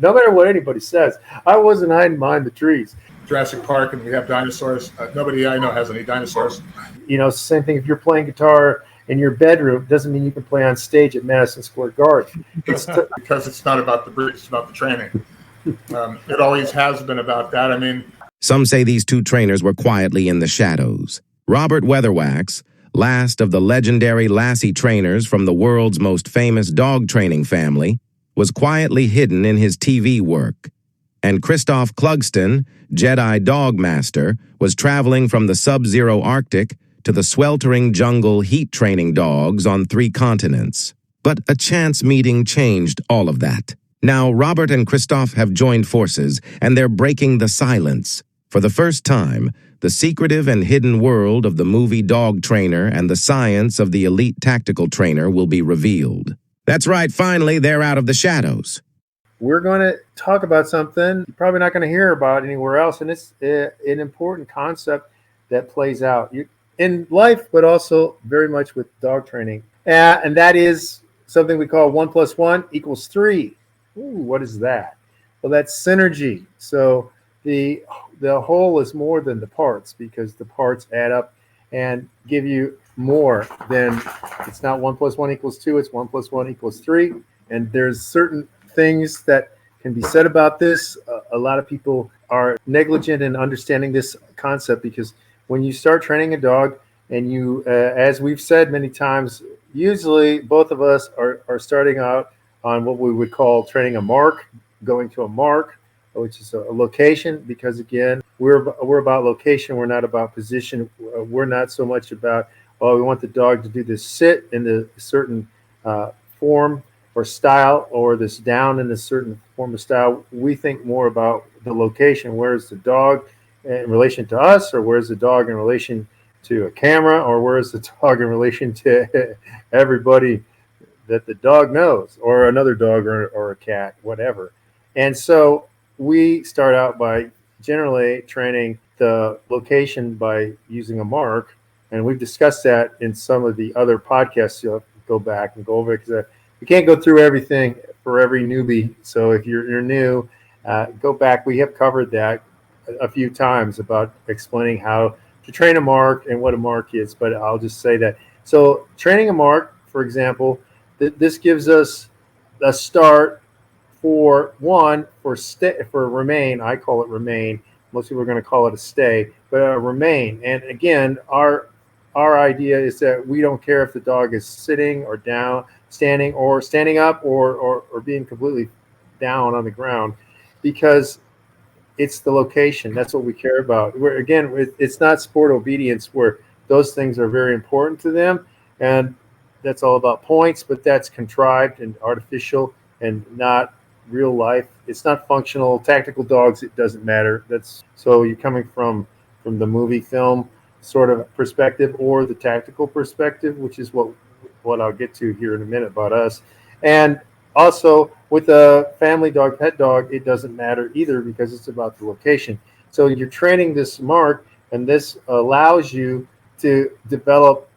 No matter what anybody says, I wasn't hiding behind the trees. Jurassic Park, and we have dinosaurs. Nobody I know has any dinosaurs. Same thing if you're playing guitar in your bedroom, doesn't mean you can play on stage at Madison Square Garden. Because it's not about the breed, it's about the training. It always has been about that. I mean, some say these two trainers were quietly in the shadows. Robert Weatherwax, last of the legendary Lassie Trainers from the world's most famous dog training family, was quietly hidden in his TV work. And Christophe Clugston, Jedi Dog Master, was traveling from the sub-zero Arctic to the sweltering jungle heat training dogs on 3 continents. But a chance meeting changed all of that. Now Robert and Christophe have joined forces, and they're breaking the silence. For the first time, the secretive and hidden world of the movie dog trainer and the science of the elite tactical trainer will be revealed. That's right, finally, they're out of the shadows. We're going to talk about something you're probably not going to hear about anywhere else, and it's an important concept that plays out in life, but also very much with dog training. And that is something we call 1 + 1 = 3. Ooh, what is that? Well, that's synergy. So the whole is more than the parts, because the parts add up and give you more than, it's not 1 + 1 = 2, it's 1 + 1 = 3. And there's certain things that can be said about this. A lot of people are negligent in understanding this concept, because when you start training a dog, and you, as we've said many times, usually both of us are starting out on what we would call training a mark, going to a mark, which is a location, because again, we're about location. We're not about position. We're not so much about, oh, we want the dog to do this sit in the certain form or style, or this down in a certain form of style. We think more about the location. Where's the dog in relation to us, or where's the dog in relation to a camera, or where's the dog in relation to everybody that the dog knows, or another dog, or a cat, whatever. And so we start out by generally training the location by using a mark. And we've discussed that in some of the other podcasts. You'll have to go back and go over it, because we can't go through everything for every newbie. So if you're new, go back. We have covered that a few times about explaining how to train a mark and what a mark is. But I'll just say that. So training a mark, for example, this gives us a start for remain. I call it remain. Most people are going to call it a stay, but remain. And again, our idea is that we don't care if the dog is sitting or down, standing or standing up, or being completely down on the ground, because it's the location. That's what we care about. It's not sport obedience, where those things are very important to them, and that's all about points, but that's contrived and artificial and not real life. It's not functional. Tactical dogs, it doesn't matter. So you're coming from the movie film sort of perspective, or the tactical perspective, which is what I'll get to here in a minute about us. And also with a family dog, pet dog, it doesn't matter either, because it's about the location. So you're training this mark, and this allows you to develop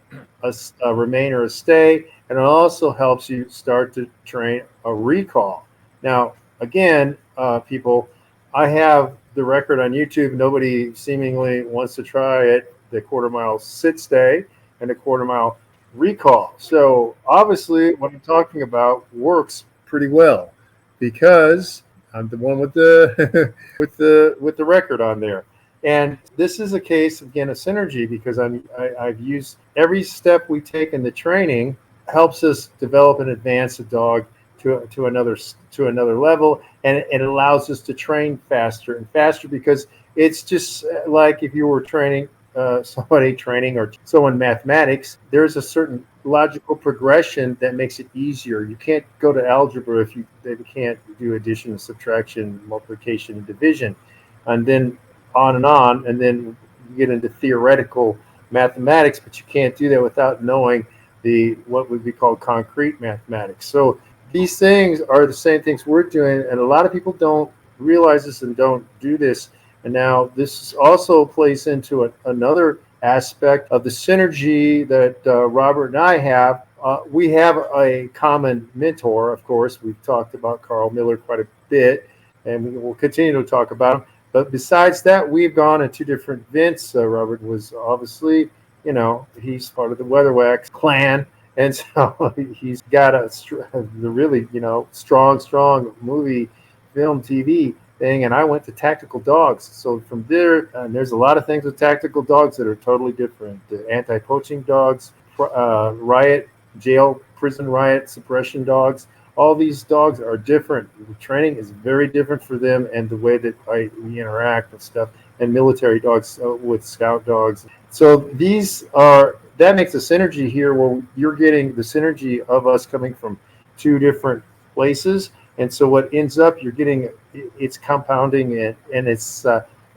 a remain or a stay, and it also helps you start to train a recall. Now, again, people, I have the record on YouTube. Nobody seemingly wants to try it, the quarter-mile sit-stay and the quarter-mile recall. So obviously what I'm talking about works pretty well, because I'm the one with the with the record on there. And this is a case, again, of synergy, because I've used every step we take in the training helps us develop and advance the dog to another level, and it allows us to train faster and faster, because it's just like if you were training somebody training or someone mathematics. There's a certain logical progression that makes it easier. You can't go to algebra if you can't do addition, subtraction, multiplication, and division, and then on, and then you get into theoretical mathematics, but you can't do that without knowing what would be called concrete mathematics. So these things are the same things we're doing, and a lot of people don't realize this and don't do this. And now this also plays into another aspect of the synergy that Robert and I have. We have a common mentor, of course. We've talked about Carl Miller quite a bit. and we will continue to talk about them. But besides that, we've gone into different vents. Robert was obviously, he's part of the Weatherwax clan, and so he's got the really, strong movie, film, TV thing. And I went to tactical dogs. So from there, there's a lot of things with tactical dogs that are totally different. The anti-poaching dogs, prison riot suppression dogs. All these dogs are different. The training is very different for them, and the way that we interact with stuff. And military dogs with scout dogs. So that makes a synergy here, where you're getting the synergy of us coming from two different places. And so what ends up, you're getting, it's compounding and it's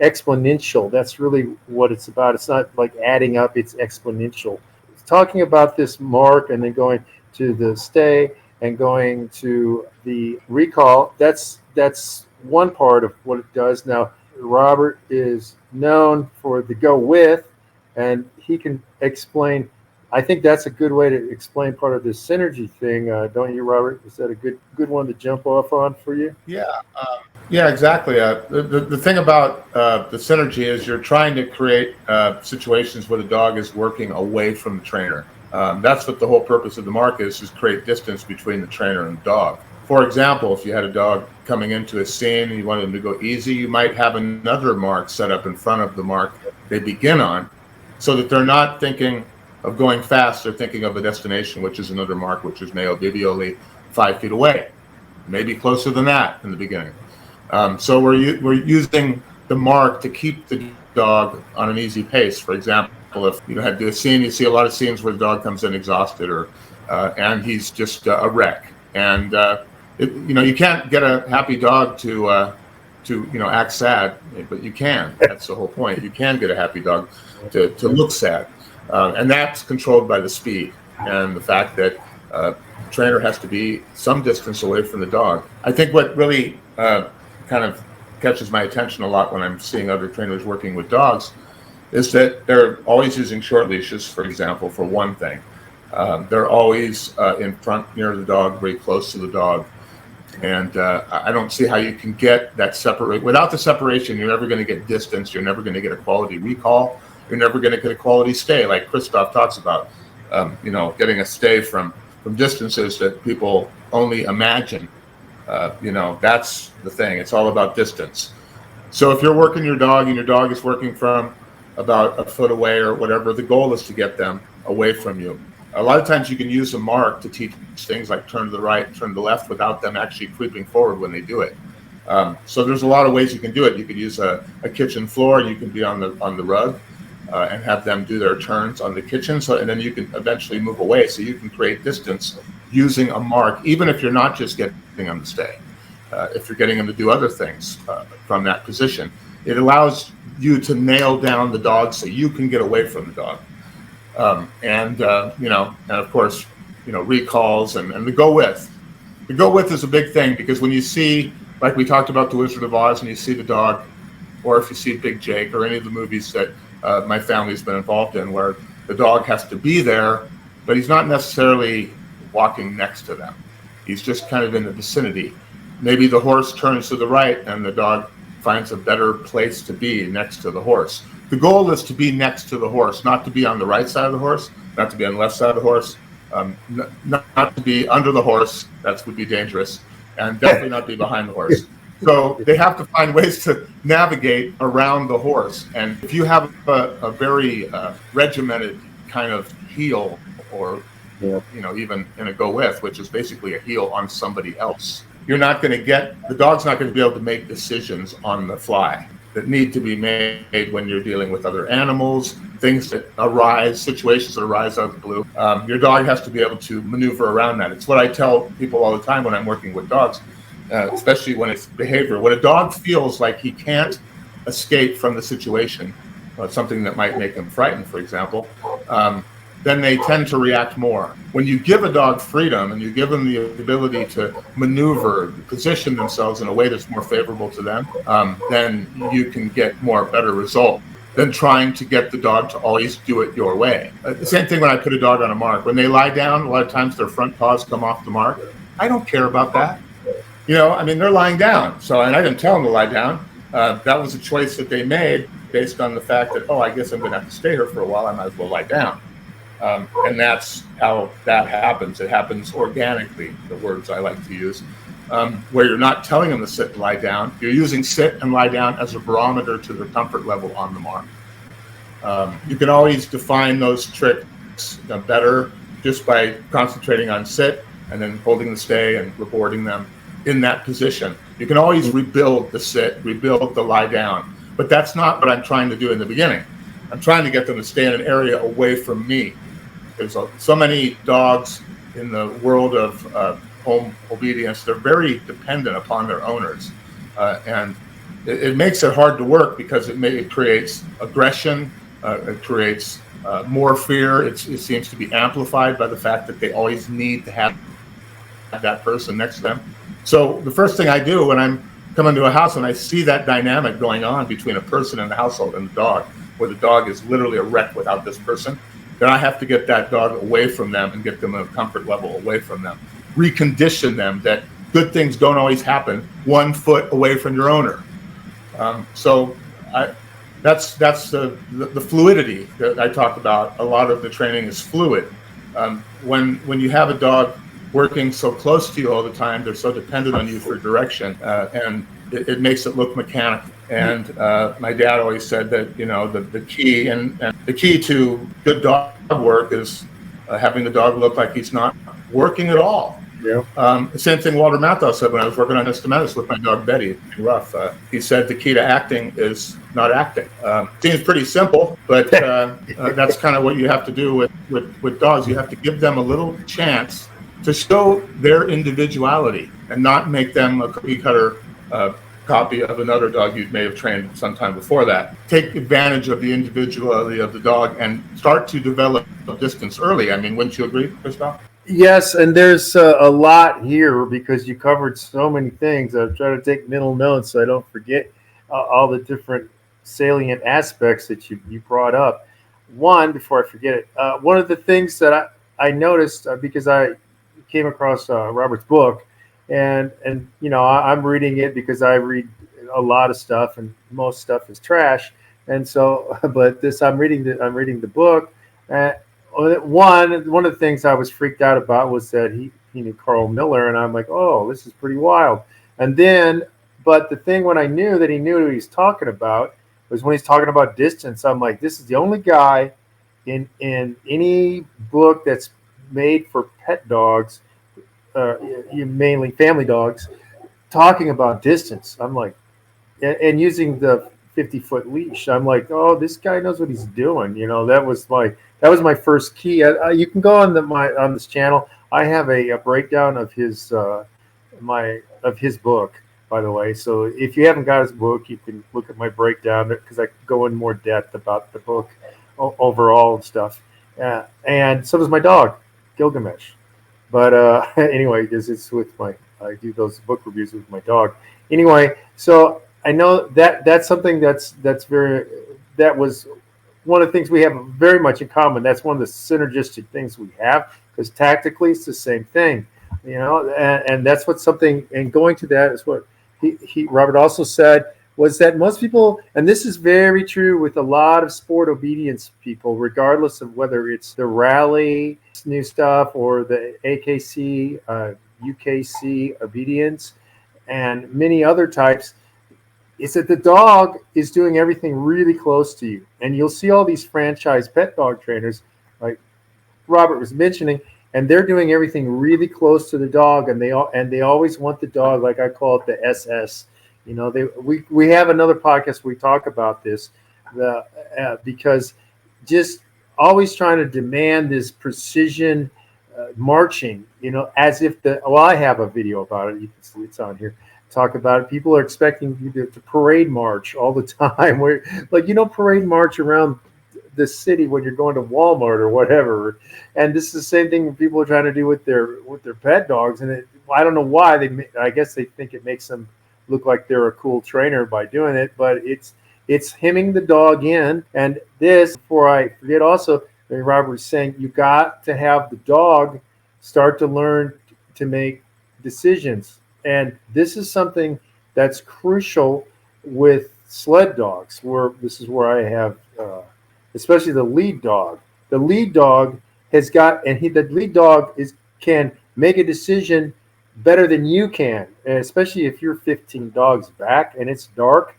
exponential. That's really what it's about. It's not like adding up, it's exponential. Talking about this mark and then going to the stay and going to the recall, that's one part of what it does. Now, Robert is known for the go with, and he can explain. I think that's a good way to explain part of this synergy thing, don't you, Robert? Is that a good one to jump off on for you? Yeah, exactly. The thing about the synergy is you're trying to create situations where the dog is working away from the trainer. That's what the whole purpose of the mark is create distance between the trainer and the dog. For example, if you had a dog coming into a scene and you wanted them to go easy, you might have another mark set up in front of the mark they begin on, so that they're not thinking of going fast, they're thinking of a destination, which is another mark, which is maybe only 5 feet away, maybe closer than that in the beginning. So we're using the mark to keep the dog on an easy pace. For example, if you had the scene, you see a lot of scenes where the dog comes in exhausted and he's just a wreck. And you can't get a happy dog to act sad, but you can. That's the whole point. You can get a happy dog to look sad, and that's controlled by the speed and the fact that the trainer has to be some distance away from the dog. I think what really kind of catches my attention a lot when I'm seeing other trainers working with dogs is that they're always using short leashes, for example, for one thing. They're always in front near the dog, very close to the dog. And I don't see how you can get that separate. Without the separation, you're never going to get distance. You're never going to get a quality recall. You're never going to get a quality stay, like Christophe talks about. Getting a stay from distances that people only imagine. That's the thing. It's all about distance. So if you're working your dog and your dog is working from about a foot away or whatever, the goal is to get them away from you. A lot of times you can use a mark to teach things like turn to the right, turn to the left without them actually creeping forward when they do it. So there's a lot of ways you can do it. You could use a kitchen floor, and you can be on the rug and have them do their turns on the kitchen. And then you can eventually move away. So you can create distance using a mark, even if you're not just getting them to stay. If you're getting them to do other things from that position, it allows you to nail down the dog so you can get away from the dog. And of course, recalls and the go with. The go with is a big thing, because when you see, like we talked about The Wizard of Oz, and you see the dog, or if you see Big Jake or any of the movies that my family's been involved in, where the dog has to be there, but he's not necessarily walking next to them. He's just kind of in the vicinity. Maybe the horse turns to the right and the dog finds a better place to be next to the horse. The goal is to be next to the horse, not to be on the right side of the horse, not to be on the left side of the horse, not to be under the horse. That would be dangerous, and definitely not be behind the horse. So they have to find ways to navigate around the horse. And if you have a very regimented kind of heel, or even in a go with, which is basically a heel on somebody else, you're not going to the dog's not going to be able to make decisions on the fly that need to be made when you're dealing with other animals, things that arise, situations that arise out of the blue. Your dog has to be able to maneuver around that. It's what I tell people all the time when I'm working with dogs, especially when it's behavior. When a dog feels like he can't escape from the situation, something that might make him frightened, for example, then they tend to react more. When you give a dog freedom and you give them the ability to maneuver, position themselves in a way that's more favorable to them, then you can get better result than trying to get the dog to always do it your way. The same thing when I put a dog on a mark. When they lie down, a lot of times their front paws come off the mark. I don't care about that. I mean, they're lying down. So, and I didn't tell them to lie down. That was a choice that they made based on the fact that, oh, I guess I'm going to have to stay here for a while. I might as well lie down. And that's how that happens. It happens organically, the words I like to use, where you're not telling them to sit and lie down. You're using sit and lie down as a barometer to their comfort level on the mark. You can always define those tricks better just by concentrating on sit and then holding the stay and rewarding them in that position. You can always rebuild the sit, rebuild the lie down, but that's not what I'm trying to do in the beginning. I'm trying to get them to stay in an area away from me. There's so many dogs in the world of home obedience. They're very dependent upon their owners, and it makes it hard to work because it creates aggression. It creates more fear. It seems to be amplified by the fact that they always need to have that person next to them. So the first thing I do when I'm coming to a house and I see that dynamic going on between a person in the household and the dog, where the dog is literally a wreck without this person, then I have to get that dog away from them and get them a comfort level away from them. Recondition them that good things don't always happen 1 foot away from your owner. That's the fluidity that I talk about. A lot of the training is fluid. When you have a dog working so close to you all the time, they're so dependent on you for direction, and it makes it look mechanical. And my dad always said that the key and the key to good dog work is having the dog look like he's not working at all. Yeah. The same thing Walter Matthau said when I was working on Instrumentus with my dog Betty. Rough. He said the key to acting is not acting. Seems pretty simple, but that's kind of what you have to do with dogs. You have to give them a little chance to show their individuality and not make them a cookie cutter copy of another dog you may have trained sometime before that. Take advantage of the individuality of the dog and start to develop distance early. I mean, wouldn't you agree, Christophe? Yes, and there's a lot here because you covered so many things. I'm trying to take mental notes so I don't forget all the different salient aspects that you brought up. One, before I forget it, one of the things that I noticed because I came across Robert's book, and I'm reading it because I read a lot of stuff and most stuff is trash, and so but I'm reading the book. One of the things I was freaked out about was that he knew Carl Miller, and I'm like, oh, this is pretty wild. And then, but the thing when I knew that he knew what he was talking about was when he's talking about distance. I'm like, this is the only guy in any book that's made for pet dogs, mainly family dogs, talking about distance. I'm like, and using the 50-foot leash. I'm like, oh, this guy knows what he's doing. That was my first key. You can go on this channel. I have a breakdown of his book, by the way. So if you haven't got his book, you can look at my breakdown because I go in more depth about the book overall and stuff. And so does my dog, Gilgamesh. But anyway, because I do those book reviews with my dog. Anyway, so I know that's something that was one of the things we have very much in common. That's one of the synergistic things we have because tactically it's the same thing, and that's what something. And going to that is what Robert also said was that most people, and this is very true with a lot of sport obedience people, regardless of whether it's the rally new stuff or the AKC, UKC obedience, and many other types, is that the dog is doing everything really close to you. And you'll see all these franchise pet dog trainers, like Robert was mentioning, and they're doing everything really close to the dog, and they always want the dog, like I call it the SS. We have another podcast where we talk about this, because just always trying to demand this precision marching, as if I have a video about it. You can see it's on here. Talk about it. People are expecting you to parade march all the time. Where, parade march around the city when you're going to Walmart or whatever. And this is the same thing people are trying to do with their pet dogs. And I don't know why I guess they think it makes them look like they're a cool trainer by doing it, but it's hemming the dog in. And this, before I forget, also Robert was saying you got to have the dog start to learn to make decisions And this is something that's crucial with sled dogs, where this is where I have, especially the lead dog. The lead dog has got, and the lead dog can make a decision better than you can, and especially if you're 15 dogs back and it's dark.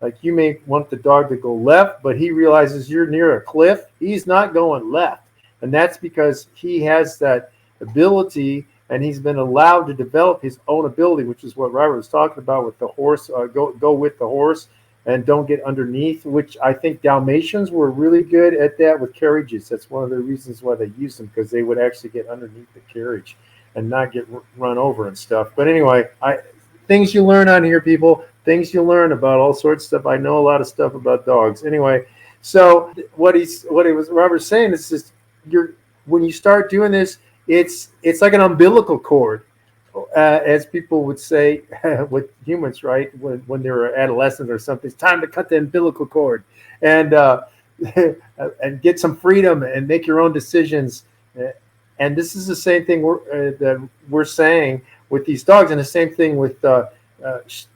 Like you may want the dog to go left, but he realizes you're near a cliff. He's not going left, and that's because he has that ability, and he's been allowed to develop his own ability, which is what Robert was talking about with the horse. Go with the horse and don't get underneath, which I think Dalmatians were really good at that with carriages. That's one of the reasons why they used them, because they would actually get underneath the carriage and not get run over and stuff. But anyway, things you learn on here, people, things you learn about all sorts of stuff. I know a lot of stuff about dogs. Anyway, so what Robert saying is just when you start doing this, it's like an umbilical cord, as people would say with humans, right? When they're adolescents or something, it's time to cut the umbilical cord and and get some freedom and make your own decisions. And this is the same thing that we're saying with these dogs, and the same thing with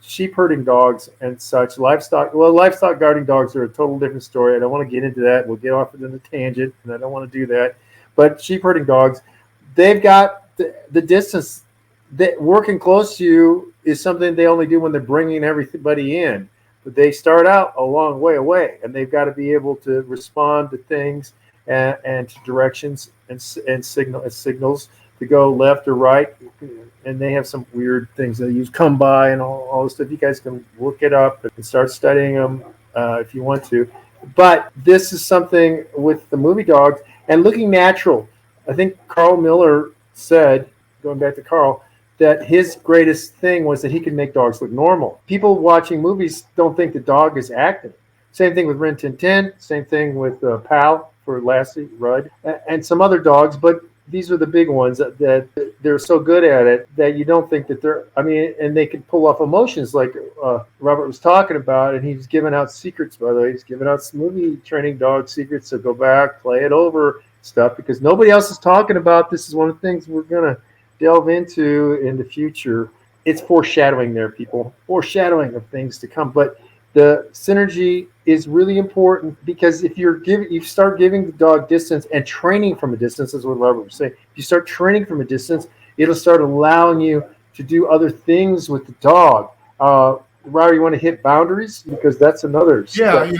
sheep herding dogs and such. Livestock guarding dogs are a total different story. I don't want to get into that. We'll get off into the tangent, and I don't want to do that. But sheep herding dogs, they've got the distance. That working close to you is something they only do when they're bringing everybody in. But they start out a long way away, and they've got to be able to respond to things and to directions and signals to go left or right. And they have some weird things they use, come by and all this stuff. You guys can look it up and start studying them if you want to. But this is something with the movie dogs and looking natural. I think Carl Miller said, going back to Carl, that his greatest thing was that he could make dogs look normal. People watching movies don't think the dog is acting. Same thing with Rin Tin Tin, same thing with Pal for Lassie, Rudd, and some other dogs, but these are the big ones that they're so good at it that you don't think that and they can pull off emotions like Robert was talking about, and he's giving out secrets, by the way. He's giving out some movie training dog secrets, so go back, play it over, stuff, because nobody else is talking about. This is one of the things we're going to delve into in the future. It's foreshadowing there, people. Foreshadowing of things to come. But the synergy is really important, because if you start giving the dog distance and training from a distance, is what Robert was saying. If you start training from a distance, it'll start allowing you to do other things with the dog. Robert, you want to hit boundaries? Because that's another step.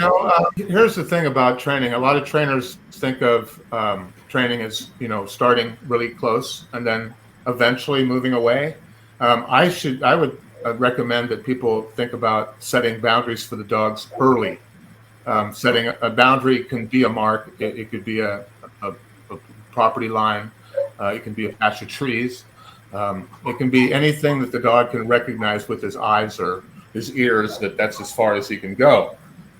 Here's the thing about training. A lot of trainers think of training as, starting really close and then eventually moving away. I would recommend that people think about setting boundaries for the dogs early. Setting a boundary can be a mark. It could be a property line. It can be a patch of trees. It can be anything that the dog can recognize with his eyes or his ears, that's as far as he can go.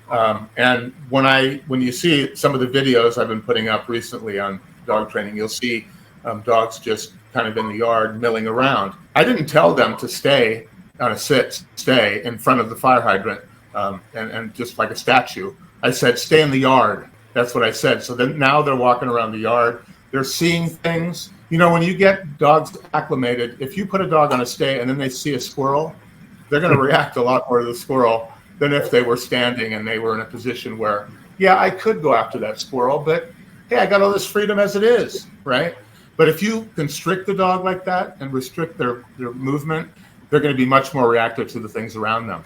And when you see some of the videos I've been putting up recently on dog training, you'll see dogs just kind of in the yard milling around. I didn't tell them to stay on a stay in front of the fire hydrant and just like a statue. I said, stay in the yard. That's what I said. So then now they're walking around the yard. They're seeing things. When you get dogs acclimated, if you put a dog on a stay and then they see a squirrel, they're going to react a lot more to the squirrel than if they were standing and they were in a position where, yeah, I could go after that squirrel, but hey, I got all this freedom as it is, right? But if you constrict the dog like that and restrict their movement, they're going to be much more reactive to the things around them.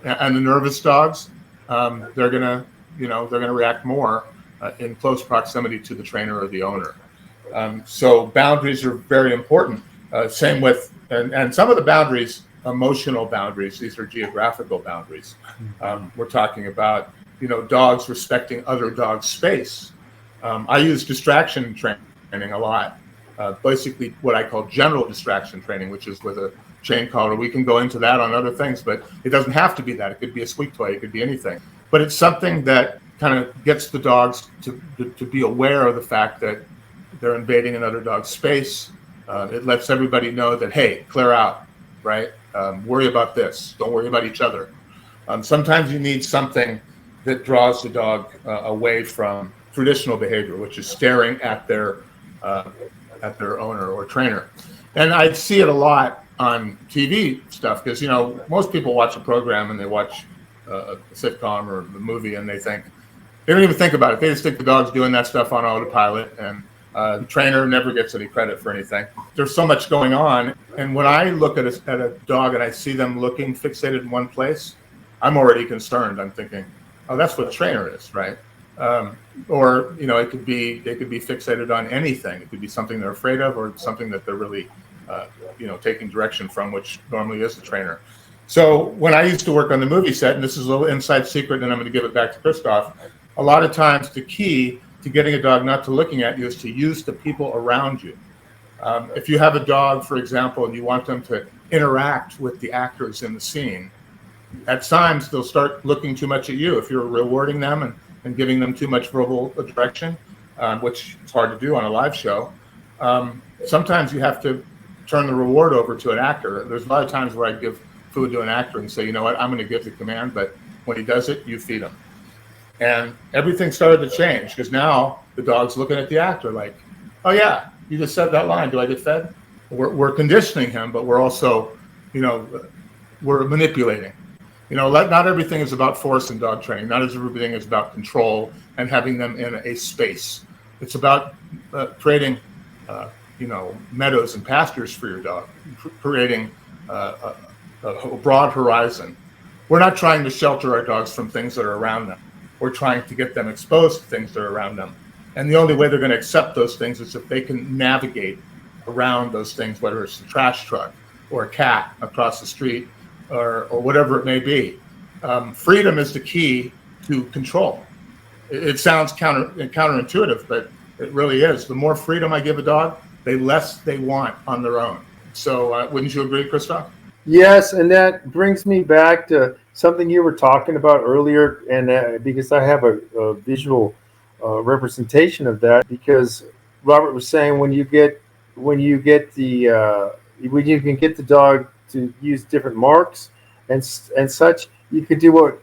And the nervous dogs, they're going to react more in close proximity to the trainer or the owner. So boundaries are very important. Same with, and some of the boundaries, emotional boundaries, these are geographical boundaries. We're talking about, dogs respecting other dogs' space. I use distraction training a lot. Basically what I call general distraction training, which is with a chain collar. We can go into that on other things, but it doesn't have to be that. It could be a squeak toy. It could be anything. But it's something that kind of gets the dogs to be aware of the fact that they're invading another dog's space. It lets everybody know that, hey, clear out, right? Worry about this. Don't worry about each other. Sometimes you need something that draws the dog away from traditional behavior, which is staring at their owner or trainer. And I see it a lot on TV stuff, because most people watch a program and they watch a sitcom or a movie and they don't even think about it. They just think the dog's doing that stuff on autopilot, and the trainer never gets any credit for anything. There's so much going on, and when I look at a dog and I see them looking fixated in one place, I'm already concerned. I'm thinking, oh, that's what a trainer is, right? Or they could be fixated on anything. It could be something they're afraid of, or something that they're really taking direction from, which normally is the trainer. So when I used to work on the movie set, and this is a little inside secret, and I'm going to give it back to Christophe, a lot of times the key to getting a dog not to looking at you is to use the people around you. If you have a dog, for example, and you want them to interact with the actors in the scene, at times they'll start looking too much at you. If you're rewarding them and giving them too much verbal direction, which is hard to do on a live show, sometimes you have to turn the reward over to an actor. There's a lot of times where I give food to an actor and say, you know what, I'm going to give the command, but when he does it, you feed him. And everything started to change, because now the dog's looking at the actor like, oh yeah, you just said that line, do I get fed? We're conditioning him, but we're also, we're manipulating. Not everything is about force in dog training. Not everything is about control and having them in a space. It's about creating, meadows and pastures for your dog, creating a broad horizon. We're not trying to shelter our dogs from things that are around them. We're trying to get them exposed to things that are around them. And the only way they're going to accept those things is if they can navigate around those things, whether it's a trash truck or a cat across the street or whatever it may be. Freedom is the key to control. It sounds counterintuitive, but it really is. The more freedom I give a dog, the less they want on their own. So wouldn't you agree, Christophe? Yes, and that brings me back to something you were talking about earlier, and because I have a visual representation of that, because Robert was saying when you can get the dog to use different marks and such, you could do what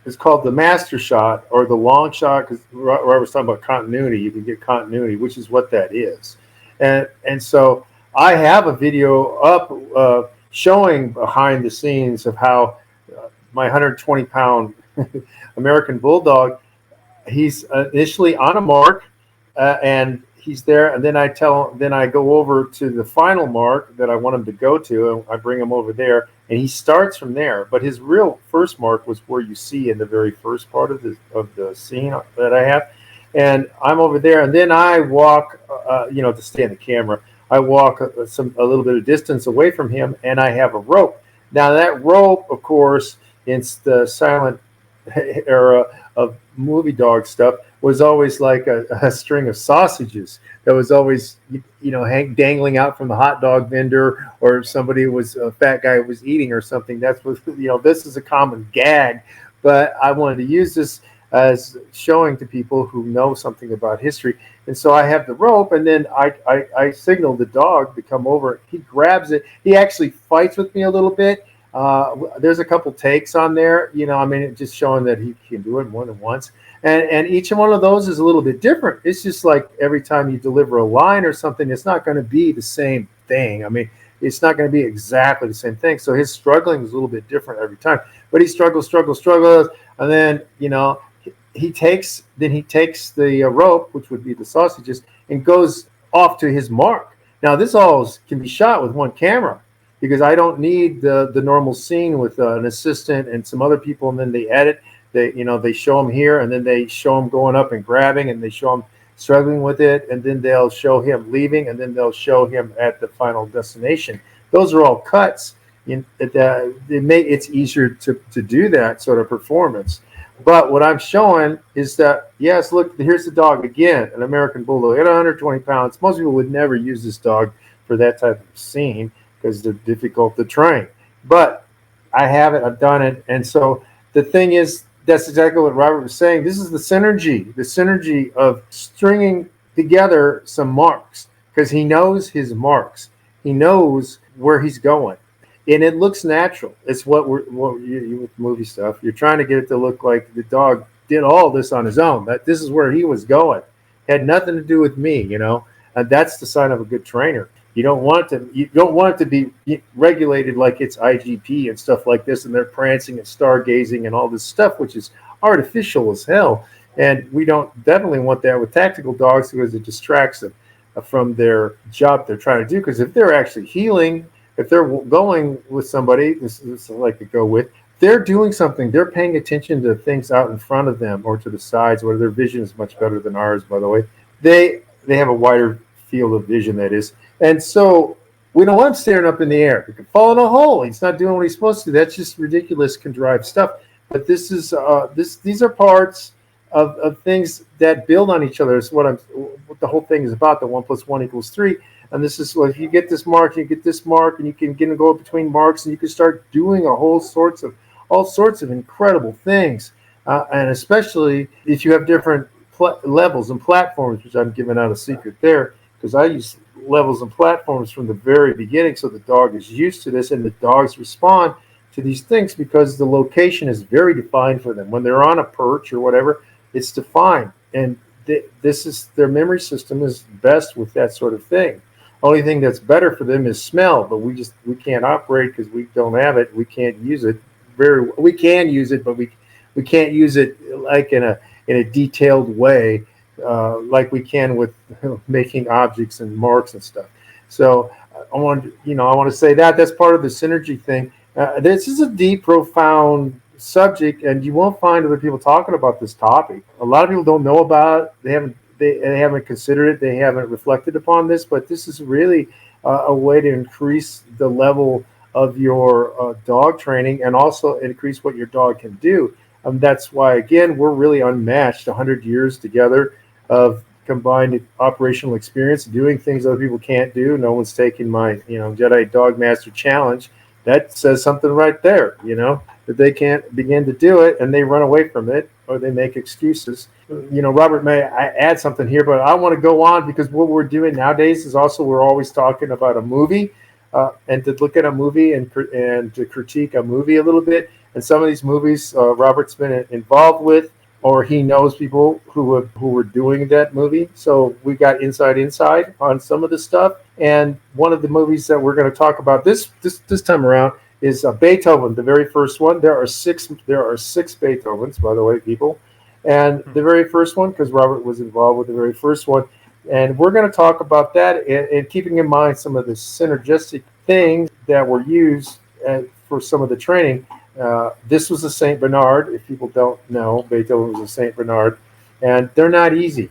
is called the master shot or the long shot, because Robert was talking about continuity. You can get continuity, which is what that is, and so I have a video up showing behind the scenes of how my 120-pound American Bulldog, he's initially on a mark, and he's there, and then I go over to the final mark that I want him to go to, and I bring him over there, and he starts from there. But his real first mark was where you see in the very first part of the scene that I have, and I'm over there, and then I walk, to stay in the camera. I walk a little bit of distance away from him, and I have a rope. Now that rope, of course, in the silent era of movie dog stuff, was always like a string of sausages that was always, dangling out from the hot dog vendor, or somebody was a fat guy who was eating or something. That's what, this is a common gag, but I wanted to use this as showing to people who know something about history. And so I have the rope, and then I signal the dog to come over. He grabs it. He actually fights with me a little bit. There's a couple takes on there, just showing that he can do it more than once. And each one of those is a little bit different. It's just like every time you deliver a line or something, it's not going to be the same thing. It's not going to be exactly the same thing. So his struggling is a little bit different every time. But he struggles, and then, he takes the rope, which would be the sausages, and goes off to his mark. Now, this all can be shot with one camera, because I don't need the normal scene with an assistant and some other people, and then they edit. They show him here, and then they show him going up and grabbing, and they show him struggling with it, and then they'll show him leaving, and then they'll show him at the final destination. Those are all cuts. It's easier to do that sort of performance. But what I'm showing is that, yes, look, here's the dog again, an American Bulldog at 120 pounds. Most people would never use this dog for that type of scene because they're difficult to train. But I have it, I've done it. And so the thing is, that's exactly what Robert was saying. This is the synergy of stringing together some marks, because he knows his marks. He knows where he's going. And it looks natural. It's what you with movie stuff. You're trying to get it to look like the dog did all this on his own. That this is where he was going. It had nothing to do with me, And that's the sign of a good trainer. You don't want it to be regulated like it's IGP and stuff like this, and they're prancing and stargazing and all this stuff, which is artificial as hell. And we don't definitely want that with tactical dogs because it distracts them from their job they're trying to do. Because if they're actually healing, if they're going with somebody, this is like to go with, they're doing something. They're paying attention to things out in front of them or to the sides, where their vision is much better than ours, by the way. They have a wider field of vision, that is. And so we don't want him staring up in the air. He could fall in a hole. He's not doing what he's supposed to. That's just ridiculous, contrived stuff. But this is these are parts of things that build on each other. Is what the whole thing is about. The 1 + 1 = 3. And this is, well, if you get this mark, you get this mark, and you can get and go between marks, and you can start doing all sorts of incredible things. And especially if you have different levels and platforms, which I'm giving out a secret there, because I use levels and platforms from the very beginning, so the dog is used to this, and the dogs respond to these things because the location is very defined for them. When they're on a perch or whatever, it's defined, and this is their memory system is best with that sort of thing. Only thing that's better for them is smell, but we can't operate because we don't have it. We can't use it we can use it, but we can't use it like in a detailed way, like we can with making objects and marks and stuff. So I want to say that's part of the synergy thing. This is a deep, profound subject, and you won't find other people talking about this topic. A lot of people don't know about it. They haven't considered it. They haven't reflected upon this, but this is really a way to increase the level of your dog training and also increase what your dog can do. That's why, again, we're really unmatched. 100 years together of combined operational experience, doing things other people can't do. No one's taking my, Jedi Dog Master challenge. That says something right there, that they can't begin to do it and they run away from it or they make excuses. Robert, may I add something here, but I want to go on because what we're doing nowadays is also we're always talking about a movie and to look at a movie and to critique a movie a little bit. And some of these movies Robert's been involved with, or he knows people who were doing that movie. So we got inside on some of the stuff. And one of the movies that we're going to talk about this time around is Beethoven, the very first one. There are six Beethovens, by the way, people. And the very first one, because Robert was involved with the very first one. And we're going to talk about that and keeping in mind some of the synergistic things that were used for some of the training. This was a St. Bernard. If people don't know, Beethoven was a St. Bernard. And they're not easy.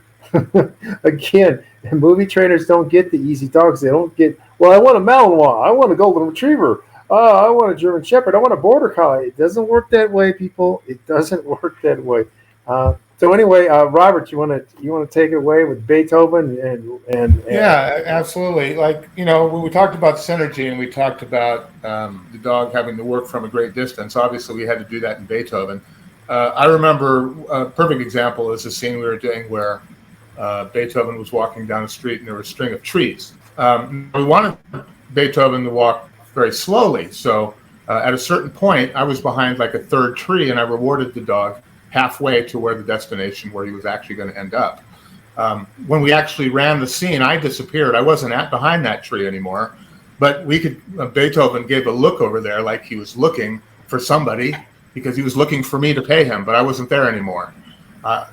Again, movie trainers don't get the easy dogs. They don't get, well, I want a Malinois. I want a Golden Retriever. I want a German Shepherd. I want a Border Collie. It doesn't work that way, people. It doesn't work that way. So anyway, Robert, you want to take it away with Beethoven and yeah, absolutely. Like when we talked about synergy and we talked about the dog having to work from a great distance, obviously we had to do that in Beethoven. I remember a perfect example is a scene we were doing where Beethoven was walking down the street and there was a string of trees. We wanted Beethoven to walk very slowly, so at a certain point, I was behind like a third tree, and I rewarded the dog halfway to where the destination where he was actually going to end up. When we actually ran the scene, I disappeared. I wasn't behind that tree anymore, but Beethoven gave a look over there like he was looking for somebody because he was looking for me to pay him, but I wasn't there anymore.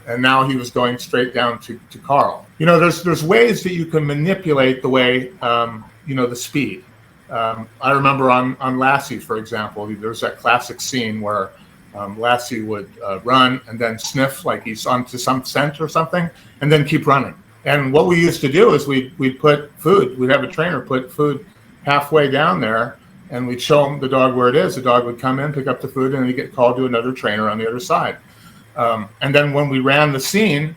And now he was going straight down to Carl. There's ways that you can manipulate the way, the speed. I remember on Lassie, for example, there's that classic scene where Lassie would run and then sniff like he's onto some scent or something, and then keep running. And what we used to do is we'd put food. We'd have a trainer put food halfway down there, and we'd show him the dog where it is. The dog would come in, pick up the food, and he'd get called to another trainer on the other side. And then when we ran the scene,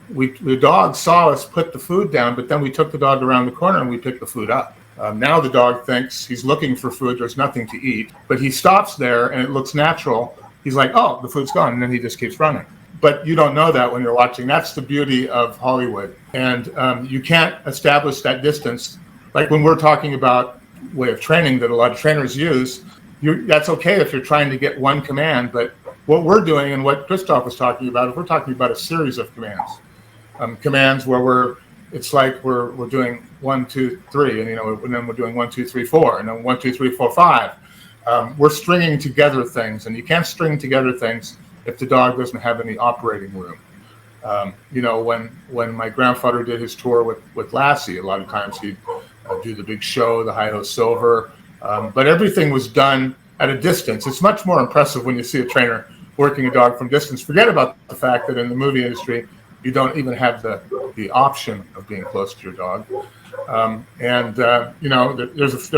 the dog saw us put the food down, but then we took the dog around the corner and we picked the food up. Now the dog thinks he's looking for food. There's nothing to eat, but he stops there and it looks natural. He's like, oh, the food's gone. And then he just keeps running. But you don't know that when you're watching. That's the beauty of Hollywood. And you can't establish that distance. Like when we're talking about way of training that a lot of trainers use, that's okay if you're trying to get one command. But what we're doing and what Christophe was talking about, if we're talking about a series of commands, commands where we're it's like we're doing 1, 2, 3, and and then we're doing 1, 2, 3, 4, and then 1, 2, 3, 4, 5. We're stringing together things, and you can't string together things if the dog doesn't have any operating room. When my grandfather did his tour with Lassie, a lot of times he'd do the big show, the Hi-Ho Silver, but everything was done at a distance. It's much more impressive when you see a trainer working a dog from distance. Forget about the fact that in the movie industry, you don't even have the option of being close to your dog. There's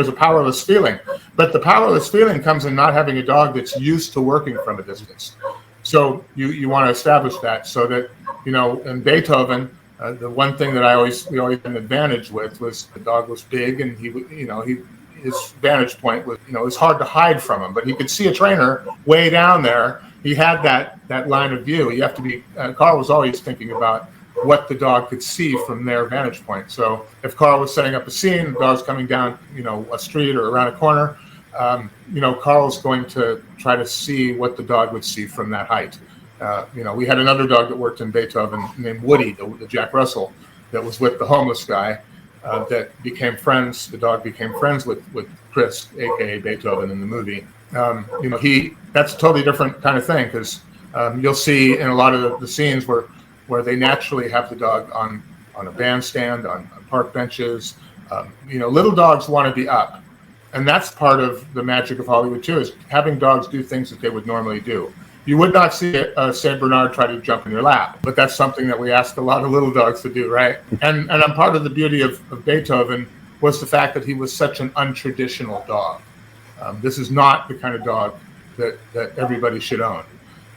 a powerless feeling, but the powerless feeling comes in not having a dog that's used to working from a distance. So you want to establish that so that, in Beethoven, the one thing that we always had an advantage with was the dog was big, and his vantage point was, it was hard to hide from him, but he could see a trainer way down there. He had that line of view. You have to be, Carl was always thinking about what the dog could see from their vantage point. So if Carl was setting up a scene, the dog's coming down, a street or around a corner, Carl's going to try to see what the dog would see from that height. We had another dog that worked in Beethoven named Woody, the Jack Russell, that was with the homeless guy, that became friends. The dog became friends with Chris, aka Beethoven, in the movie. That's a totally different kind of thing, because you'll see in a lot of the scenes where they naturally have the dog on a bandstand, on park benches. Little dogs want to be up. And that's part of the magic of Hollywood too, is having dogs do things that they would normally do. You would not see a Saint Bernard try to jump in your lap, but that's something that we ask a lot of little dogs to do, right? And part of the beauty of Beethoven was the fact that he was such an untraditional dog. This is not the kind of dog that everybody should own.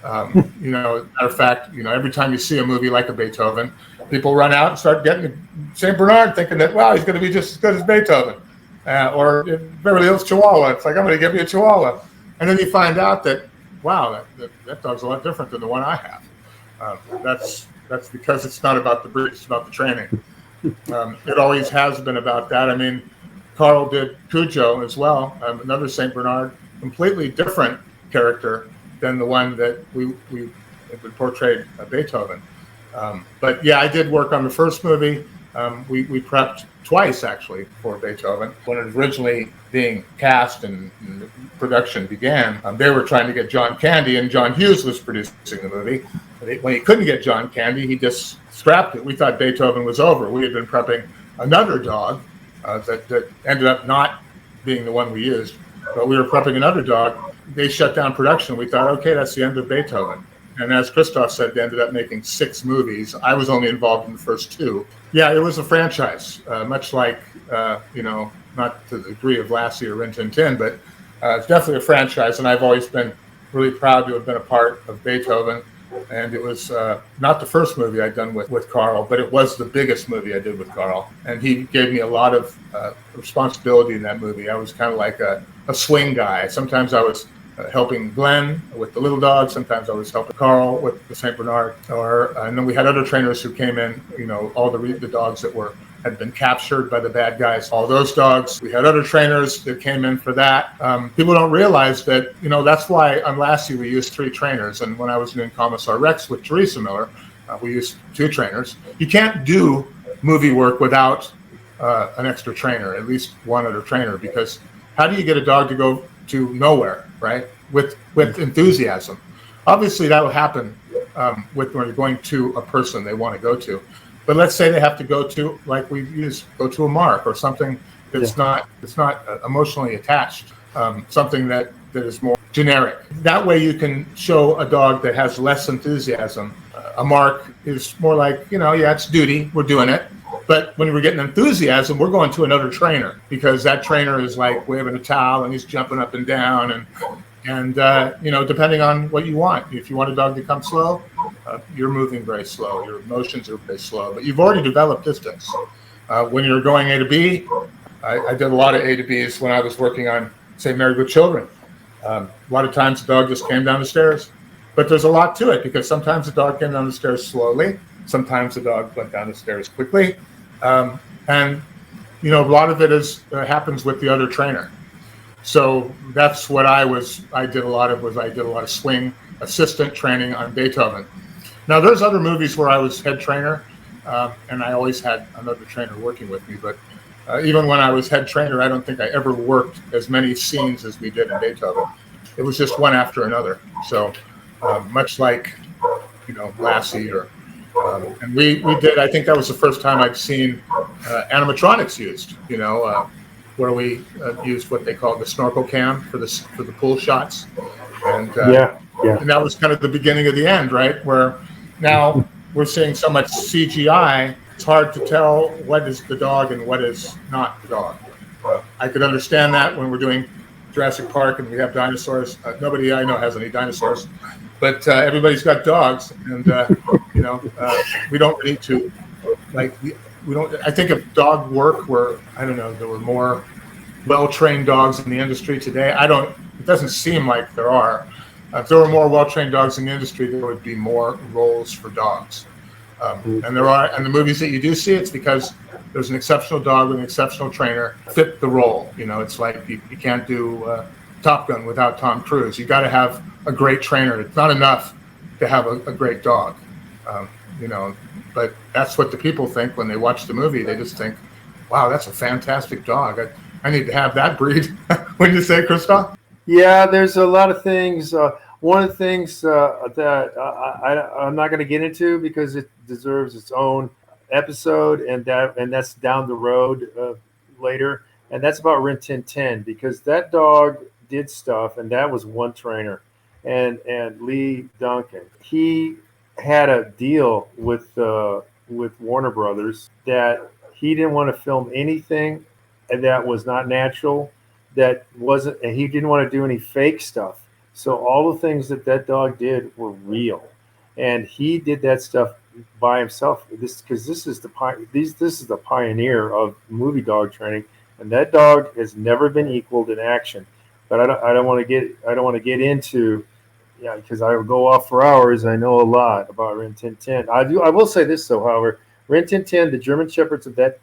Matter of fact, every time you see a movie like a Beethoven, people run out and start getting a Saint Bernard, thinking that, wow, he's going to be just as good as Beethoven. Or Beverly Hills Chihuahua, it's like, I'm going to give you a Chihuahua. And then you find out that, wow, that dog's a lot different than the one I have. That's because it's not about the breed, it's about the training. It always has been about that. I mean, Carl did Cujo as well, another Saint Bernard, completely different character than the one that we portrayed Beethoven. But yeah, I did work on the first movie. We prepped twice, actually, for Beethoven. When it was originally being cast and the production began, they were trying to get John Candy, and John Hughes was producing the movie. When he couldn't get John Candy, he just scrapped it. We thought Beethoven was over. We had been prepping another dog that ended up not being the one we used, but we were prepping another dog. They shut down production. We thought, okay, that's the end of Beethoven. And as Christophe said, they ended up making 6 movies. I was only involved in the first 2. Yeah, it was a franchise, much like, not to the degree of Lassie or Rin Tin Tin, but it's definitely a franchise. And I've always been really proud to have been a part of Beethoven. And it was not the first movie I'd done with Carl, but it was the biggest movie I did with Carl. And he gave me a lot of responsibility in that movie. I was kind of like a swing guy. Sometimes I was helping Glenn with the little dog. Sometimes I was helping Carl with the Saint Bernard. And then we had other trainers who came in, all the dogs that had been captured by the bad guys, all those dogs. We had other trainers that came in for that. People don't realize that, that's why on Lassie we used 3 trainers. And when I was doing Commissar Rex with Teresa Miller, we used 2 trainers. You can't do movie work without an extra trainer, at least one other trainer, because how do you get a dog to go to nowhere, right? With enthusiasm. Obviously, that will happen when you're going to a person they want to go to. But let's say they have to go to, like go to a mark or something that's not emotionally attached, something that is more generic. That way you can show a dog that has less enthusiasm. A mark is more like, it's duty, we're doing it. But when we're getting enthusiasm, we're going to another trainer, because that trainer is like waving a towel and he's jumping up and down. And depending on what you want. If you want a dog to come slow, you're moving very slow. Your motions are very slow. But you've already developed distance. When you're going A to B, I did a lot of A to Bs when I was working on, say, Married with Children. A lot of times the dog just came down the stairs. But there's a lot to it, because sometimes the dog came down the stairs slowly. Sometimes the dog went down the stairs quickly. And a lot of it happens with the other trainer. So that's what I did a lot of swing assistant training on Beethoven. Now there's other movies where I was head trainer. and I always had another trainer working with me. But even when I was head trainer, I don't think I ever worked as many scenes as we did in Beethoven. It was just one after another. So much like, Lassie or, and we did, I think that was the first time I'd seen animatronics used, where we used what they call the snorkel cam for the pool shots. And, and that was kind of the beginning of the end, right? Where now we're seeing so much CGI, it's hard to tell what is the dog and what is not the dog. I could understand that when we're doing Jurassic Park and we have dinosaurs. Nobody I know has any dinosaurs, but everybody's got dogs, and we don't need to we don't. I think if dog work were, I don't know, there were more well-trained dogs in the industry today. It doesn't seem like there are. If there were more well-trained dogs in the industry, there would be more roles for dogs. And there are, and the movies that you do see, it's because there's an exceptional dog with an exceptional trainer fit the role. It's like you can't do Top Gun without Tom Cruise. You got to have a great trainer. It's not enough to have a great dog. But that's what the people think when they watch the movie. They just think, wow, that's a fantastic dog. I need to have that breed. Wouldn't you say, Christophe? Yeah, there's a lot of things. One of the things that I'm not going to get into because it deserves its own episode, and that's down the road later. And that's about Rin Tin Tin, because that dog did stuff, and that was one trainer, and Lee Duncan. He had a deal with Warner Brothers that he didn't want to film anything that was not natural, that wasn't, and he didn't want to do any fake stuff. So all the things that dog did were real, and he did that stuff by himself. This is the pioneer of movie dog training, and that dog has never been equaled in action. But I don't want to get into, because I would go off for hours. I know a lot about Rin Tin Tin. I will say this though, however, Rin Tin Tin, the German Shepherds of that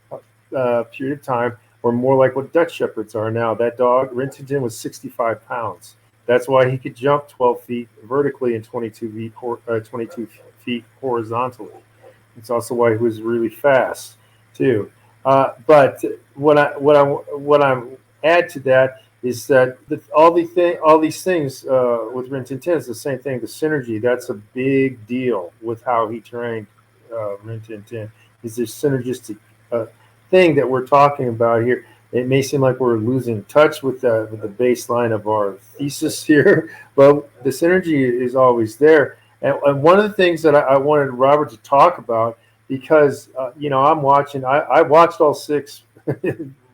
period of time, were more like what Dutch Shepherds are now. That dog, Rin Tin Tin, was 65 pounds. That's why he could jump 12 feet vertically and 22 feet horizontally. It's also why he was really fast too. But what I add to that is that all these things with Rin Tin Tin is the same thing. The synergy, that's a big deal with how he trained Rin Tin Tin. Is this synergistic thing that we're talking about here? It may seem like we're losing touch with the baseline of our thesis here, but the synergy is always there. And one of the things that I wanted Robert to talk about, because I'm watching. I watched all six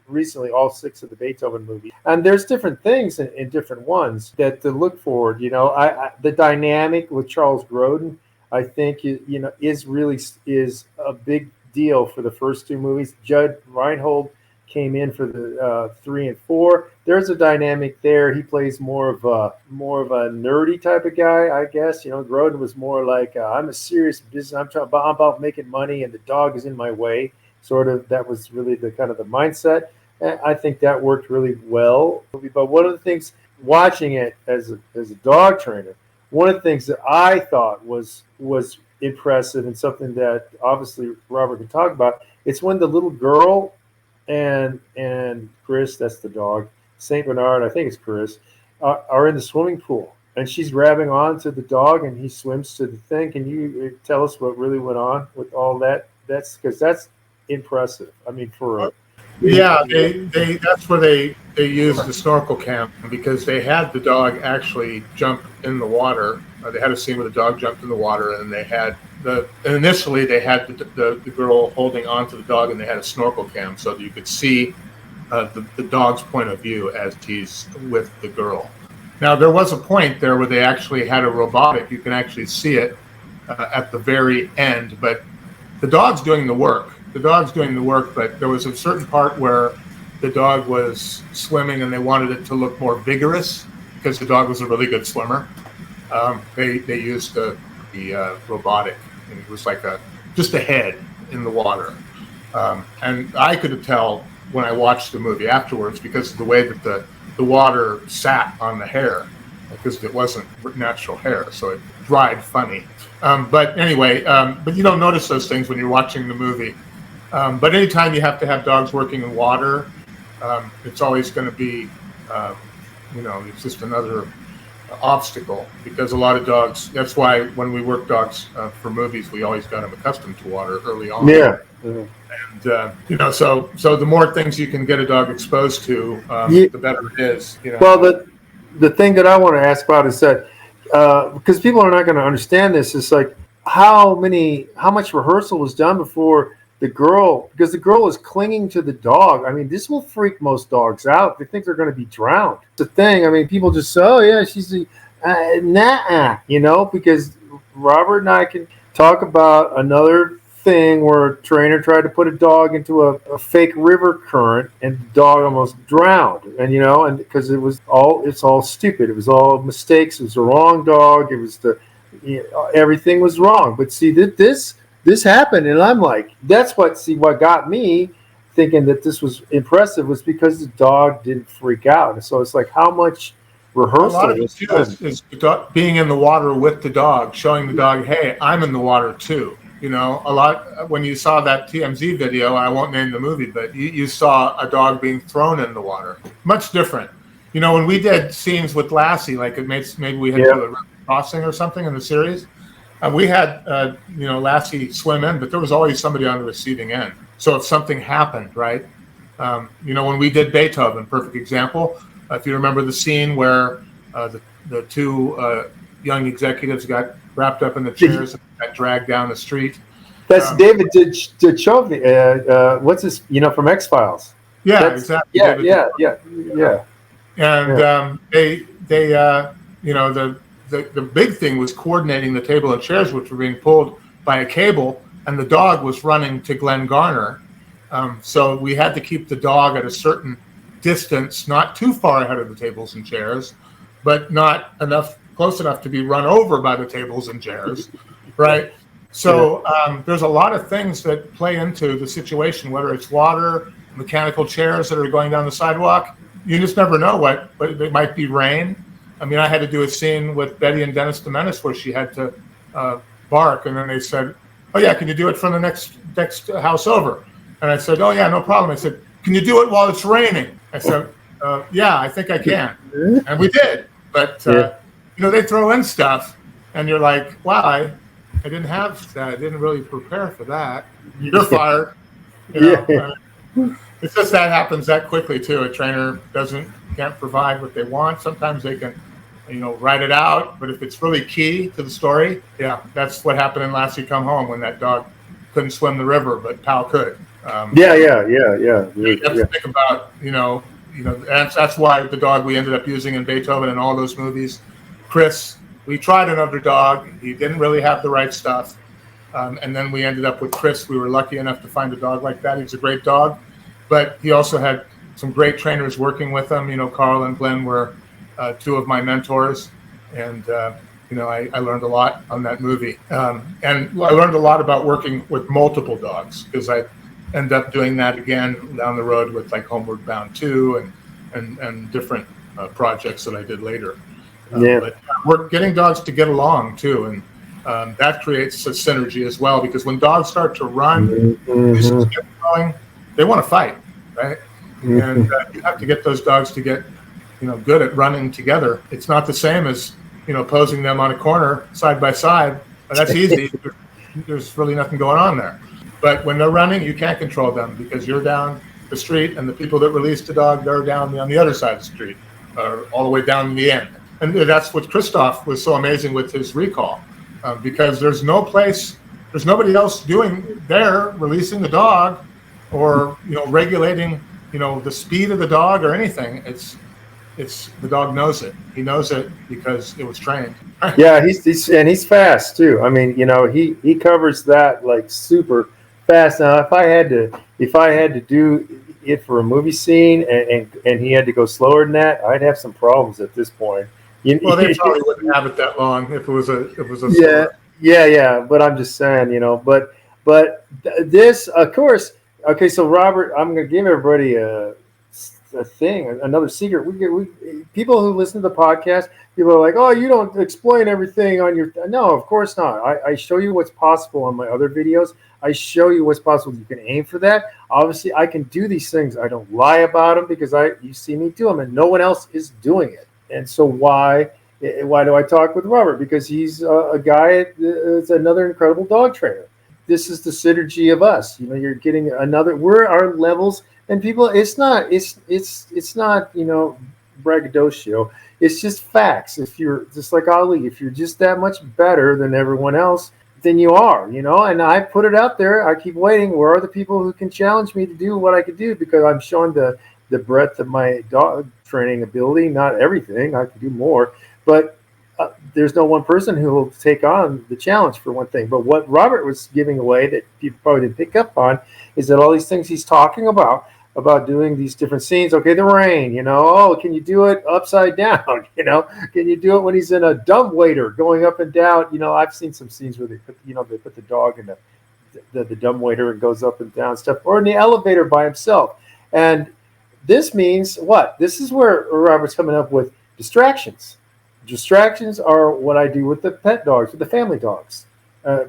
recently, all six of the Beethoven movies, and there's different things in different ones that to look forward. The dynamic with Charles Grodin, I think, is a big deal for the first two movies. Judd Reinhold came in for the 3 and 4. There's a dynamic there. He plays more of a nerdy type of guy, I guess. Grodin was more like, I'm a serious business. I'm about making money, and the dog is in my way. Sort of. That was really the kind of the mindset. And I think that worked really well. But one of the things, watching it as a dog trainer, one of the things that I thought was impressive, and something that obviously Robert can talk about, it's when the little girl and Chris, that's the dog, Saint Bernard, I think it's Chris, are in the swimming pool, and she's grabbing onto the dog, and he swims to the thing. Can you tell us what really went on with all that? That's because that's impressive. I mean, that's where they used the snorkel cam, because they had the dog actually jump in the water. They had a scene where the dog jumped in the water, and they had initially they had the girl holding onto the dog, and they had a snorkel cam so that you could see the dog's point of view as he's with the girl. Now, there was a point there where they actually had a robotic. You can actually see it at the very end, but the dog's doing the work. But there was a certain part where the dog was swimming, and they wanted it to look more vigorous because the dog was a really good swimmer. They used the robotic, and it was like just a head in the water. And I could tell when I watched the movie afterwards, because of the way that the water sat on the hair. because it wasn't natural hair, so it dried funny. But anyway, but you don't notice those things when you're watching the movie. But anytime you have to have dogs working in water, it's always going to be, it's just another obstacle, because a lot of dogs, that's why when we work dogs for movies, we always got them accustomed to water early on. Yeah. And so the more things you can get a dog exposed to, the better it is. Well, the thing that I want to ask about is that because people are not going to understand this, is like how much rehearsal was done before the girl, because the girl is clinging to the dog. I mean, this will freak most dogs out. They think they're going to be drowned. It's the thing. I mean, people just say, oh yeah, she's because Robert and I can talk about another thing where a trainer tried to put a dog into a fake river current, and the dog almost drowned. And because it's all stupid. It was all mistakes. It was the wrong dog. It was everything was wrong. But see, this happened, and I'm like, that's what got me thinking that this was impressive, was because the dog didn't freak out. And so it's like, how much rehearsal. A lot of it too is being in the water with the dog, showing the dog, hey, I'm in the water too. A lot, when you saw that TMZ video, I won't name the movie, but you saw a dog being thrown in the water. Much different. When we did scenes with Lassie, like maybe we had to do a crossing or something in the series, we had, Lassie swim in, but there was always somebody on the receiving end. So if something happened, right? When we did Beethoven, perfect example. If you remember the scene where the two young executives got wrapped up in the chairs and got dragged down the street. That's David Duchovny. What's his? From X-Files. Yeah, exactly. Yeah. And the big thing was coordinating the table and chairs, which were being pulled by a cable, and the dog was running to Glenn Garner. So we had to keep the dog at a certain distance, not too far ahead of the tables and chairs, but not close enough to be run over by the tables and chairs, right? So there's a lot of things that play into the situation, whether it's water, mechanical chairs that are going down the sidewalk. You just never know but it might be rain. I mean, I had to do a scene with Betty and Dennis the Menace where she had to bark, and then they said, oh yeah, can you do it from the next house over? And I said, oh yeah, no problem. I said, can you do it while it's raining? I said, yeah, I think I can. And we did. But, they throw in stuff, and you're like, wow, I didn't have that. I didn't really prepare for that. You're fired. It's just that happens that quickly, too. A trainer can't provide what they want. Sometimes they can, write it out. But if it's really key to the story, that's what happened in Lassie Come Home when that dog couldn't swim the river, but Pal could. You have to think about, that's why the dog we ended up using in Beethoven and all those movies, Chris, we tried another dog. He didn't really have the right stuff. And then we ended up with Chris. We were lucky enough to find a dog like that. He's a great dog, but he also had some great trainers working with him. Carl and Glenn were two of my mentors. And, I learned a lot on that movie. And I learned a lot about working with multiple dogs, because I end up doing that again down the road with like Homeward Bound 2 and different projects that I did later. But we're getting dogs to get along too, and that creates a synergy as well, because when dogs start to run, they want to fight, right? And you have to get those dogs to get good at running together. It's not the same as posing them on a corner side by side. That's easy. There's really nothing going on there. But when they're running, you can't control them, because you're down the street, and the people that release the dog, they're down on the other side of the street, or all the way down in the end. And that's what Christophe was so amazing with his recall, because there's nobody else releasing the dog, or regulating the speed of the dog or anything. It's the dog knows it. He knows it because it was trained. Yeah, he's fast too. I mean, he covers that like super fast. Now, if I had to do it for a movie scene and he had to go slower than that, I'd have some problems at this point. Well, they probably wouldn't have it that long if it was a yeah. But I'm just saying, but this, of course. Okay, so Robert, I'm going to give everybody a thing, another secret. We people who listen to the podcast, people are like, "Oh, you don't explain everything on your." No, of course not. I show you what's possible on my other videos. I show you what's possible. You can aim for that. Obviously, I can do these things. I don't lie about them because you see me do them, and no one else is doing it. And so why do I talk with Robert? Because he's a guy that's another incredible dog trainer. This is the synergy of us. You're getting another. We're our levels, and people. It's not braggadocio. It's just facts. If you're just like Ali, if you're just that much better than everyone else, then you are. And I put it out there. I keep waiting. Where are the people who can challenge me to do what I could do? Because I'm showing the breadth of my dog training ability. Not everything. I can do more, but there's no one person who will take on the challenge, for one thing. But what Robert was giving away that people probably didn't pick up on is that all these things he's talking about doing these different scenes. Okay, the rain, oh, can you do it upside down? Can you do it when he's in a dumb waiter going up and down? I've seen some scenes where they put the dog in the dumb waiter and goes up and down stuff, or in the elevator by himself. And this means what? This is where Robert's coming up with distractions. Distractions are what I do with the pet dogs, with the family dogs.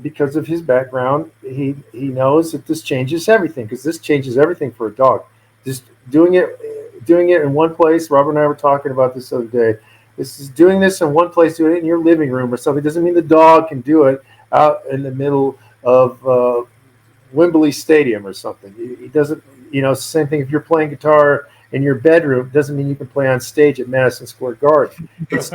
Because of his background, he knows that this changes everything, because this changes everything for a dog. Just doing it in one place. Robert and I were talking about this the other day. This is doing this in one place, doing it in your living room or something. Doesn't mean the dog can do it out in the middle of Wembley Stadium or something. He doesn't. Same thing if you're playing guitar in your bedroom. Doesn't mean you can play on stage at Madison Square Garden. It's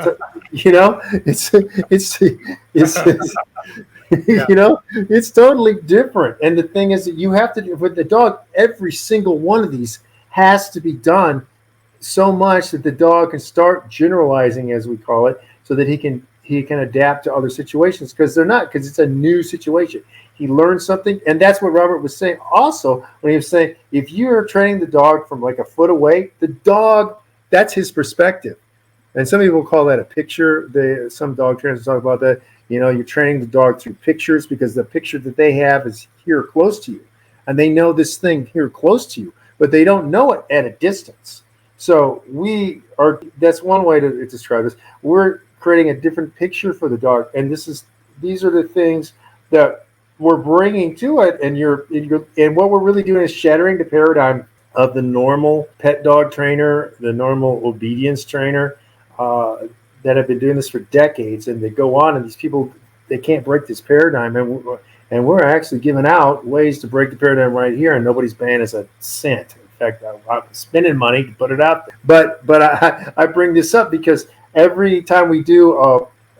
it's totally different. And the thing is that you have to, with the dog, every single one of these has to be done so much that the dog can start generalizing, as we call it, so that he can adapt to other situations, because it's a new situation. He learns something, and that's what Robert was saying also when he was saying, if you're training the dog from like a foot away, the dog, that's his perspective. And some people call that a picture. Some dog trainers talk about that. You're training the dog through pictures, because the picture that they have is here close to you. And they know this thing here close to you, but they don't know it at a distance. So that's one way to describe this. We're creating a different picture for the dog. And these are the things that we're bringing to it. And what we're really doing is shattering the paradigm of the normal pet dog trainer, the normal obedience trainer, that have been doing this for decades, and they go on, and these people, they can't break this paradigm, and we're actually giving out ways to break the paradigm right here, and nobody's paying us a cent. In fact, I'm spending money to put it out there. But I bring this up because every time we do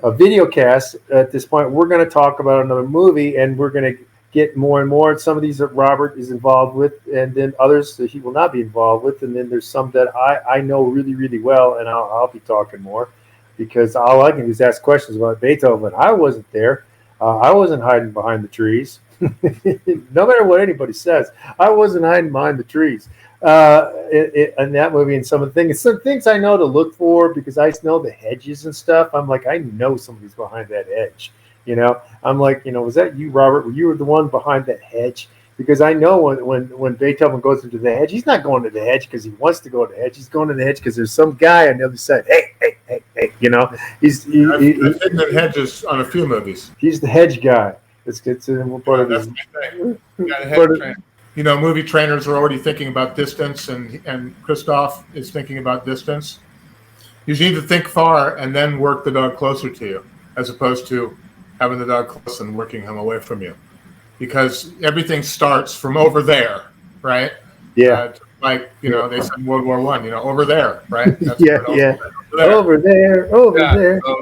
a video cast at this point, we're going to talk about another movie, and we're going to get more and more. Some of these that Robert is involved with, and then others that he will not be involved with, and then there's some that I know really, really well, and I'll be talking more, because all I can do is ask questions about Beethoven. I wasn't there. I wasn't hiding behind the trees. No matter what anybody says, I wasn't hiding behind the trees in that movie. And some things I know to look for, because I know the hedges and stuff. I'm like, I know somebody's behind that hedge. I'm like, was that you, Robert? Were you the one behind that hedge? Because I know when Beethoven goes into the hedge, he's not going to the hedge because he wants to go to the hedge. He's going to the hedge because there's some guy on the other side. Hey. He's I've hidden in hedges on a few movies. He's the hedge guy. It's part of that's his. Movie trainers are already thinking about distance, and Christophe is thinking about distance. You need to think far and then work the dog closer to you, as opposed to having the dog close and working him away from you, because everything starts from over there, right? Yeah. They said in World War I, over there, right? That's over there. So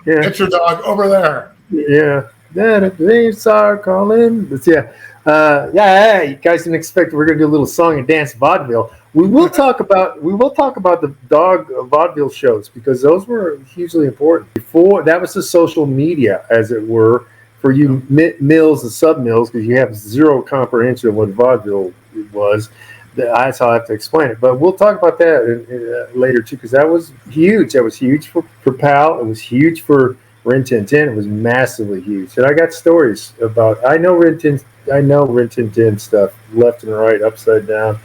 get your dog over there. Yeah. That names are calling. But hey, you guys didn't expect we're going to do a little song and dance vaudeville. We will talk about the dog vaudeville shows, because those were hugely important. Before that was the social media, as it were, for you mills and sub mills, because you have zero comprehension of what vaudeville was. That's how I have to explain it. But we'll talk about that later too, because that was huge. That was huge for PAL. It was huge for Rin Tin Tin. It was massively huge. And I got stories about. I know Rin Tin Tin stuff left and right, upside down.